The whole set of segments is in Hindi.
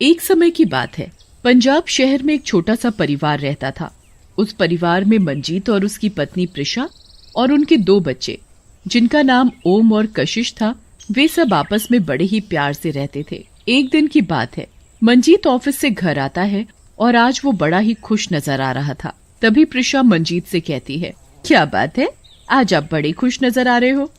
एक समय की बात है। पंजाब शहर में एक छोटा सा परिवार रहता था। उस परिवार में मंजीत और उसकी पत्नी प्रिशा और उनके 2 बच्चे, जिनका नाम ओम और कशिश था, वे सब आपस में बड़े ही प्यार से रहते थे। एक दिन की बात है, मंजीत ऑफिस से घर आता है और आज वो बड़ा ही खुश नजर आ रहा था। तभी प्रिशा मंजीत से कहती है, क्या बात है, आज आप बड़े खुश नजर आ रहे हो।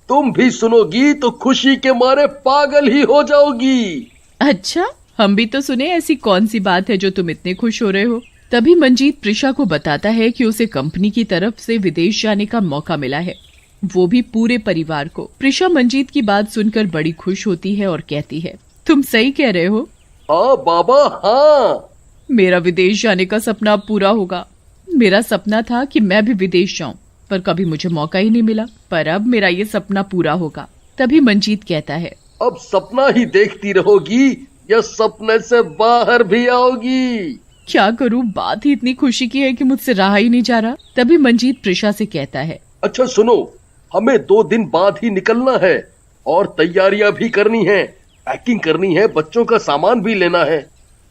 तुम भी सुनोगी तो खुशी के मारे पागल ही हो जाओगी। अच्छा, हम भी तो सुने, ऐसी कौन सी बात है जो तुम इतने खुश हो रहे हो। तभी मंजीत प्रिशा को बताता है कि उसे कंपनी की तरफ से विदेश जाने का मौका मिला है, वो भी पूरे परिवार को। प्रिशा मंजीत की बात सुनकर बड़ी खुश होती है और कहती है, तुम सही कह रहे हो। हाँ बाबा हाँ, मेरा विदेश जाने का सपना अब पूरा होगा। मेरा सपना था कि मैं भी विदेश जाऊं, पर कभी मुझे मौका ही नहीं मिला, पर अब मेरा ये सपना पूरा होगा। तभी मंजीत कहता है, अब सपना ही देखती रहोगी या सपने से बाहर भी आओगी। क्या करूं, बात ही इतनी खुशी की है कि मुझसे रहा ही नहीं जा रहा। तभी मंजीत प्रिशा से कहता है, अच्छा सुनो, हमें 2 दिन बाद ही निकलना है और तैयारियां भी करनी है, पैकिंग करनी है, बच्चों का सामान भी लेना है।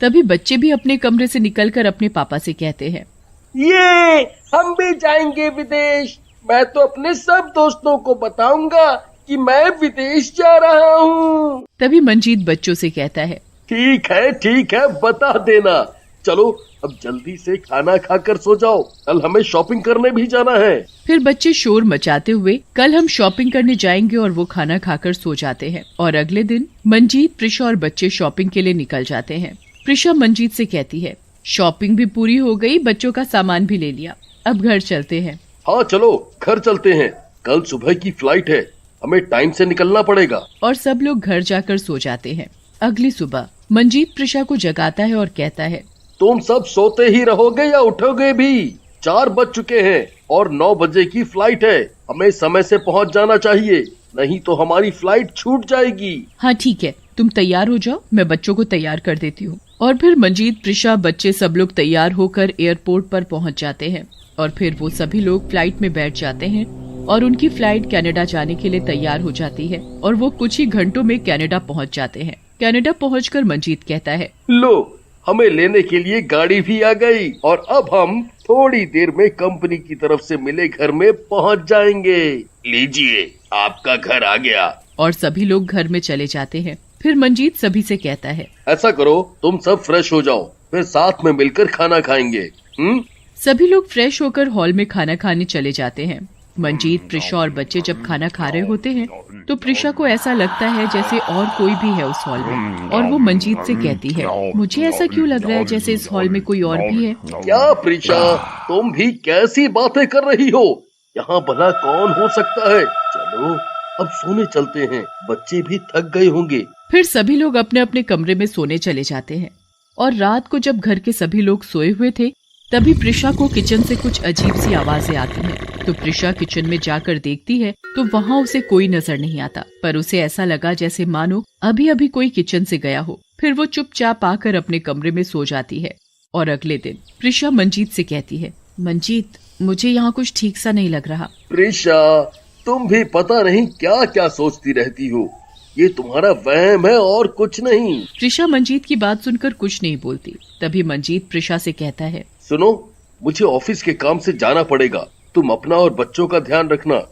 तभी बच्चे भी अपने कमरे से निकलकर अपने पापा से कहते हैं, ये हम भी जाएंगे विदेश। मैं तो अपने सब दोस्तों को बताऊंगा कि मैं विदेश जा रहा हूँ। तभी मंजीत बच्चों से कहता है, ठीक है बता देना। चलो अब जल्दी से खाना खाकर सो जाओ, कल हमें शॉपिंग करने भी जाना है। फिर बच्चे शोर मचाते हुए कल हम शॉपिंग करने जाएंगे और वो खाना खाकर सो जाते हैं। और अगले दिन मंजीत, प्रिशा और बच्चे शॉपिंग के लिए निकल जाते हैं। प्रिशा मंजीत से कहती है, शॉपिंग भी पूरी हो गई, बच्चों का सामान भी ले लिया, अब घर चलते हैं। हाँ चलो घर चलते हैं, कल सुबह की फ्लाइट है, हमें टाइम से निकलना पड़ेगा। और सब लोग घर जाकर सो जाते हैं। अगली सुबह मंजीत प्रिशा को जगाता है और कहता है, तुम सब सोते ही रहोगे या उठोगे भी? 4 बज चुके हैं और 9 बजे की फ्लाइट है, हमें समय से पहुंच जाना चाहिए, नहीं तो हमारी फ्लाइट छूट जाएगी। हाँ ठीक है, तुम तैयार हो जाओ, मैं बच्चों को तैयार कर देती हूँ। और फिर मंजीत, प्रिशा, बच्चे सब लोग तैयार होकर एयरपोर्ट पर पहुँच जाते हैं। और फिर वो सभी लोग फ्लाइट में बैठ जाते हैं और उनकी फ्लाइट कनाडा जाने के लिए तैयार हो जाती है और वो कुछ ही घंटों में कनाडा पहुँच जाते हैं। कनाडा पहुँचकर मंजीत कहता है, लो हमें लेने के लिए गाड़ी भी आ गई और अब हम थोड़ी देर में कंपनी की तरफ से मिले घर में पहुंच जाएंगे। लीजिए आपका घर आ गया। और सभी लोग घर में चले जाते हैं। फिर मंजीत सभी से कहता है, ऐसा करो तुम सब फ्रेश हो जाओ, फिर साथ में मिलकर खाना खाएंगे। सभी लोग फ्रेश होकर हॉल में खाना खाने चले जाते हैं। मंजीत, प्रिशा और बच्चे जब खाना खा रहे होते हैं तो प्रिशा को ऐसा लगता है जैसे और कोई भी है उस हॉल में, और वो मंजीत से कहती है, मुझे ऐसा क्यों लग रहा है जैसे इस हॉल में कोई और भी है। क्या प्रिशा, तुम भी कैसी बातें कर रही हो, यहाँ भला कौन हो सकता है। चलो अब सोने चलते हैं, बच्चे भी थक गए होंगे। फिर सभी लोग अपने अपने कमरे में सोने चले जाते हैं। और रात को जब घर के सभी लोग सोए हुए थे, तभी प्रिशा को किचन से कुछ अजीब सी आवाजें आती हैं। तो प्रिशा किचन में जाकर देखती है तो वहाँ उसे कोई नजर नहीं आता, पर उसे ऐसा लगा जैसे मानो अभी अभी कोई किचन से गया हो। फिर वो चुपचाप आकर अपने कमरे में सो जाती है। और अगले दिन प्रिशा मंजीत से कहती है, मंजीत मुझे यहाँ कुछ ठीक सा नहीं लग रहा। प्रिशा तुम भी पता नहीं क्या क्या सोचती रहती हो, ये तुम्हारा वहम है और कुछ नहीं। प्रिशा मंजीत की बात सुनकर कुछ नहीं बोलती। तभी मंजीत प्रिशा से कहता है, सुनो मुझे ऑफिस के काम से जाना पड़ेगा, तुम अपना और बच्चों का ध्यान रखना।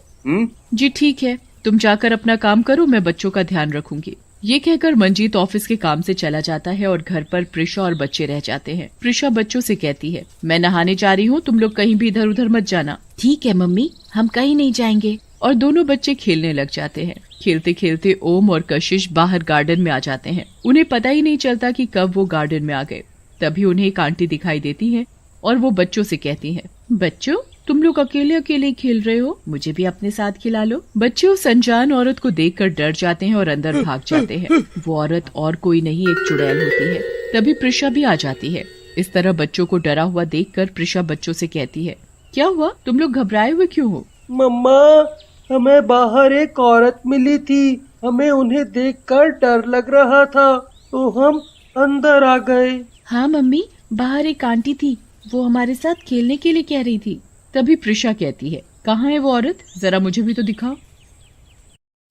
जी ठीक है, तुम जाकर अपना काम करो, मैं बच्चों का ध्यान रखूंगी। ये कहकर मंजीत ऑफिस के काम से चला जाता है और घर पर प्रिशा और बच्चे रह जाते हैं। प्रिशा बच्चों से कहती है, मैं नहाने जा रही हूँ, तुम लोग कहीं भी इधर उधर मत जाना। ठीक है मम्मी, हम कहीं नहीं जाएंगे। और दोनों बच्चे खेलने लग जाते हैं। खेलते खेलते ओम और कशिश बाहर गार्डन में आ जाते हैं। उन्हें पता ही नहीं चलता कि कब वो गार्डन में आ गए। तभी उन्हें एक आंटी दिखाई देती है और वो बच्चों से कहती हैं, बच्चों तुम लोग अकेले अकेले खेल रहे हो, मुझे भी अपने साथ खिला लो। बच्चे उस अनजान औरत को देखकर डर जाते हैं और अंदर भाग जाते हैं। वो औरत और कोई नहीं, एक चुड़ैल होती है। तभी प्रिशा भी आ जाती है। इस तरह बच्चों को डरा हुआ देखकर प्रिशा बच्चों से कहती है, क्या हुआ, तुम लोग घबराए हुए क्यों हो। मम्मा हमें बाहर एक औरत मिली थी, हमें उन्हें देखकर डर लग रहा था तो हम अंदर आ गए। हाँ मम्मी, बाहर एक आंटी थी, वो हमारे साथ खेलने के लिए कह रही थी। तभी प्रिशा कहती है, कहाँ है वो औरत, जरा मुझे भी तो दिखाओ।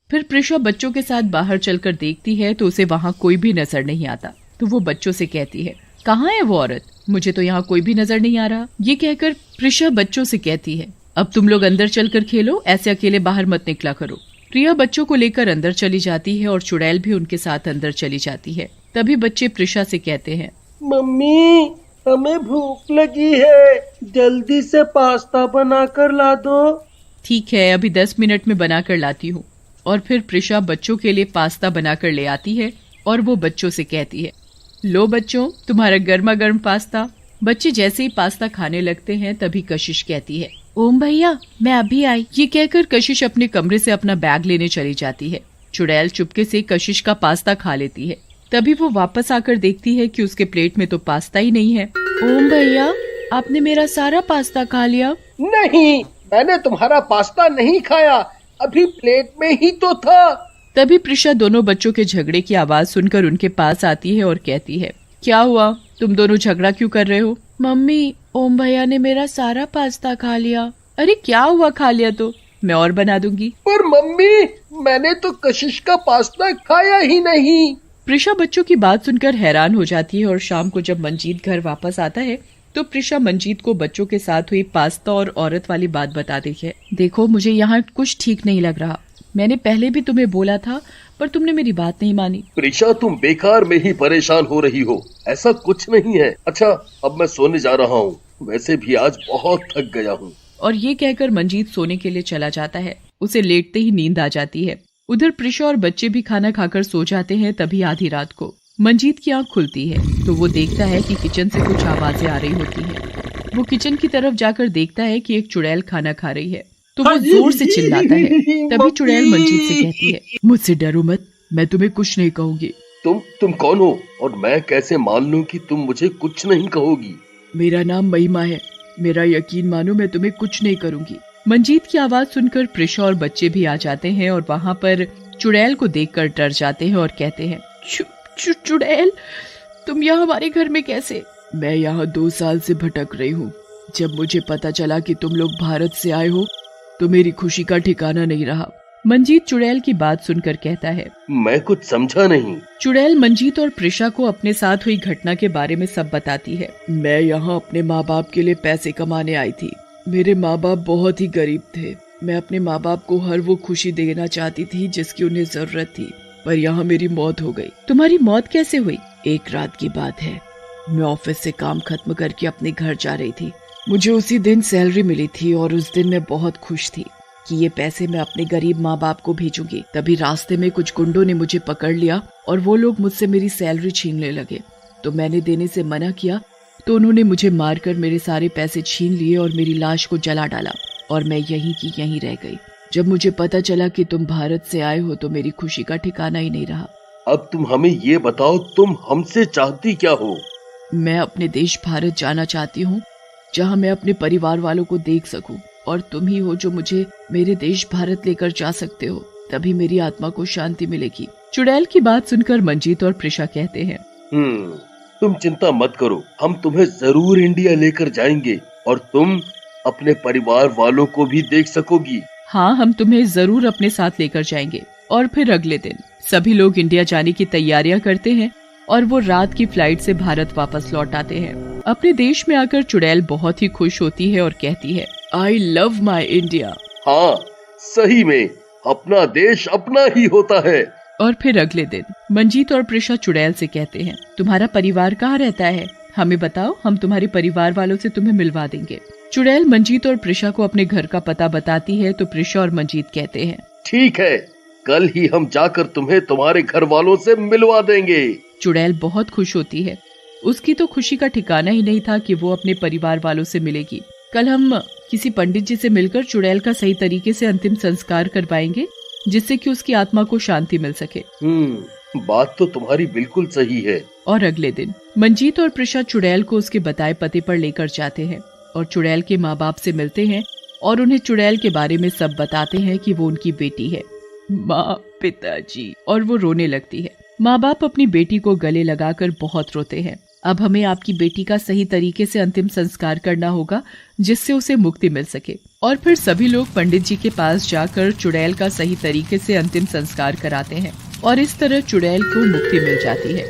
फिर प्रिशा बच्चों के साथ बाहर चलकर देखती है तो उसे वहाँ कोई भी नजर नहीं आता। तो वो बच्चों से कहती है, कहाँ है वो औरत? मुझे तो यहाँ कोई भी नजर नहीं आ रहा। ये कहकर प्रिशा बच्चों से कहती है, अब तुम लोग अंदर चलकर खेलो, ऐसे अकेले बाहर मत निकला करो। प्रिया बच्चों को लेकर अंदर चली जाती है और चुड़ैल भी उनके साथ अंदर चली जाती है। तभी बच्चे प्रिशा से कहते हैं, मम्मी हमें भूख लगी है, जल्दी से पास्ता बना कर ला दो। ठीक है, अभी 10 मिनट में बना कर लाती हूँ। और फिर प्रिशा बच्चों के लिए पास्ता बनाकर ले आती है और वो बच्चों से कहती है, लो बच्चों, तुम्हारा गर्मा गर्म पास्ता। बच्चे जैसे ही पास्ता खाने लगते हैं तभी कशिश कहती है, ओम भैया मैं अभी आई। ये कहकर कशिश अपने कमरे से अपना बैग लेने चली जाती है। चुड़ैल चुपके से कशिश का पास्ता खा लेती है। तभी वो वापस आकर देखती है कि उसके प्लेट में तो पास्ता ही नहीं है। ओम भैया, आपने मेरा सारा पास्ता खा लिया। नहीं, मैंने तुम्हारा पास्ता नहीं खाया, अभी प्लेट में ही तो था। तभी प्रिशा दोनों बच्चों के झगड़े की आवाज सुनकर उनके पास आती है और कहती है, क्या हुआ, तुम दोनों झगड़ा क्यों कर रहे हो? मम्मी, ओम भैया ने मेरा सारा पास्ता खा लिया। अरे क्या हुआ, खा लिया तो मैं और बना दूंगी। पर मम्मी, मैंने तो कशिश का पास्ता खाया ही नहीं। प्रिशा बच्चों की बात सुनकर हैरान हो जाती है और शाम को जब मंजीत घर वापस आता है तो प्रिशा मंजीत को बच्चों के साथ हुई पास्ता और औरत वाली बात बताती है। देखो, मुझे यहाँ कुछ ठीक नहीं लग रहा। मैंने पहले भी तुम्हें बोला था पर तुमने मेरी बात नहीं मानी। प्रिशा, तुम बेकार में ही परेशान हो रही हो, ऐसा कुछ नहीं है। अच्छा, अब मैं सोने जा रहा हूँ, वैसे भी आज बहुत थक गया हूँ। और ये कहकर मंजीत सोने के लिए चला जाता है। उसे लेटते ही नींद आ जाती है। उधर प्रिशा और बच्चे भी खाना खाकर सो जाते हैं। तभी आधी रात को मंजीत की आंख खुलती है तो वो देखता है कि किचन से कुछ आवाजें आ रही होती हैं। वो किचन की तरफ जाकर देखता है कि एक चुड़ैल खाना खा रही है तो वो जोर से चिल्लाता है। तभी चुड़ैल मंजीत से कहती है, मुझसे डरो मत, मैं तुम्हें कुछ नहीं कहूंगी। तुम कौन हो और मैं कैसे मान लूं कि तुम मुझे कुछ नहीं कहोगी? मेरा नाम महिमा है, मेरा यकीन मानो, मैं तुम्हें कुछ नहीं करूंगी। मंजीत की आवाज सुनकर प्रिशा और बच्चे भी आ जाते हैं और वहाँ पर चुड़ैल को देखकर डर जाते हैं और कहते हैं, चुड़ैल, तुम यहाँ हमारे घर में कैसे? मैं यहाँ 2 साल से भटक रही हूँ। जब मुझे पता चला कि तुम लोग भारत से आए हो तो मेरी खुशी का ठिकाना नहीं रहा। मंजीत चुड़ैल की बात सुनकर कहता है, मैं कुछ समझा नहीं। चुड़ैल मंजीत और प्रिशा को अपने साथ हुई घटना के बारे में सब बताती है। मैं यहाँ अपने माँ बाप के लिए पैसे कमाने आई थी। मेरे माँ बाप बहुत ही गरीब थे। मैं अपने माँ बाप को हर वो खुशी देना चाहती थी जिसकी उन्हें जरूरत थी, पर यहाँ मेरी मौत हो गई। तुम्हारी मौत कैसे हुई? एक रात की बात है, मैं ऑफिस से काम खत्म करके अपने घर जा रही थी। मुझे उसी दिन सैलरी मिली थी और उस दिन मैं बहुत खुश थी कि ये पैसे मैं अपने गरीब माँ बाप को भेजूंगी। तभी रास्ते में कुछ गुंडों ने मुझे पकड़ लिया और वो लोग मुझसे मेरी सैलरी छीनने लगे। तो मैंने देने से मना किया तो उन्होंने मुझे मारकर मेरे सारे पैसे छीन लिए और मेरी लाश को जला डाला और मैं यहीं की यहीं रह गई। जब मुझे पता चला कि तुम भारत से आए हो तो मेरी खुशी का ठिकाना ही नहीं रहा। अब तुम हमें ये बताओ, तुम हमसे चाहती क्या हो? मैं अपने देश भारत जाना चाहती हूँ, जहाँ मैं अपने परिवार वालों को देख सकूं, और तुम ही हो जो मुझे मेरे देश भारत लेकर जा सकते हो। तभी मेरी आत्मा को शांति मिलेगी। चुड़ैल की बात सुनकर मंजीत और प्रिशा कहते हैं, तुम चिंता मत करो, हम तुम्हें जरूर इंडिया लेकर जाएंगे और तुम अपने परिवार वालों को भी देख सकोगी। हाँ, हम तुम्हें जरूर अपने साथ लेकर जाएंगे। और फिर अगले दिन सभी लोग इंडिया जाने की तैयारियां करते हैं और वो रात की फ्लाइट से भारत वापस लौट आते हैं। अपने देश में आकर चुड़ैल बहुत ही खुश होती है और कहती है, आई लव माई इंडिया। हाँ, सही में अपना देश अपना ही होता है। और फिर अगले दिन मंजीत और प्रिशा चुड़ैल से कहते हैं, तुम्हारा परिवार कहाँ रहता है? हमें बताओ, हम तुम्हारे परिवार वालों से तुम्हें मिलवा देंगे। चुड़ैल मंजीत और प्रिशा को अपने घर का पता बताती है तो प्रिशा और मंजीत कहते हैं, ठीक है, कल ही हम जाकर तुम्हें तुम्हारे घर वालों से मिलवा देंगे। चुड़ैल बहुत खुश होती है। उसकी तो खुशी का ठिकाना ही नहीं था कि वो अपने परिवार वालों से मिलेगी। कल हम किसी पंडित जी से मिलकर चुड़ैल का सही तरीके से अंतिम संस्कार करवाएंगे जिससे कि उसकी आत्मा को शांति मिल सके। बात तो तुम्हारी बिल्कुल सही है। और अगले दिन मंजीत और प्रिशा चुड़ैल को उसके बताए पते पर लेकर जाते हैं और चुड़ैल के माँ बाप से मिलते हैं और उन्हें चुड़ैल के बारे में सब बताते हैं कि वो उनकी बेटी है। माँ, पिताजी, और वो रोने लगती है। माँ बाप अपनी बेटी को गले लगाकर बहुत रोते हैं। अब हमें आपकी बेटी का सही तरीके से अंतिम संस्कार करना होगा जिससे उसे मुक्ति मिल सके। और फिर सभी लोग पंडित जी के पास जाकर चुड़ैल का सही तरीके से अंतिम संस्कार कराते हैं और इस तरह चुड़ैल को मुक्ति मिल जाती है।